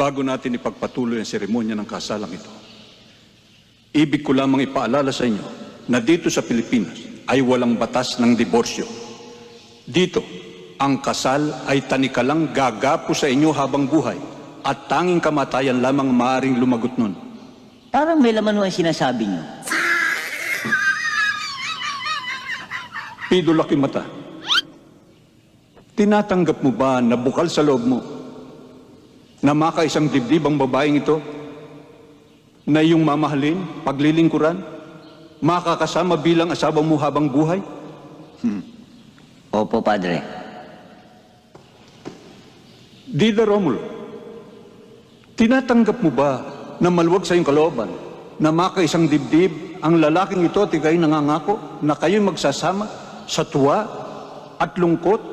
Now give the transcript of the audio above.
Bago natin ipagpatuloy ang seremonya ng kasalang ito, ibig ko lamang ipaalala sa inyo na dito sa Pilipinas ay walang batas ng diborsyo. Dito, ang kasal ay tanikalang gagapo sa inyo habang buhay at tanging kamatayan lamang maaaring lumagot nun. Parang may laman ho ang sinasabi niyo. Pido laki mata, tinatanggap mo ba na bukal sa loob mo na makaisang dibdib ang babaeng ito na iyong mamahalin, paglilingkuran, makakasama bilang asawa mo habang buhay? Opo, Padre. Dida Romulo, tinatanggap mo ba na maluwag sa iyong kalooban na makaisang dibdib ang lalaking ito at ikaw'y nangangako na kayo'y magsasama sa tuwa at lungkot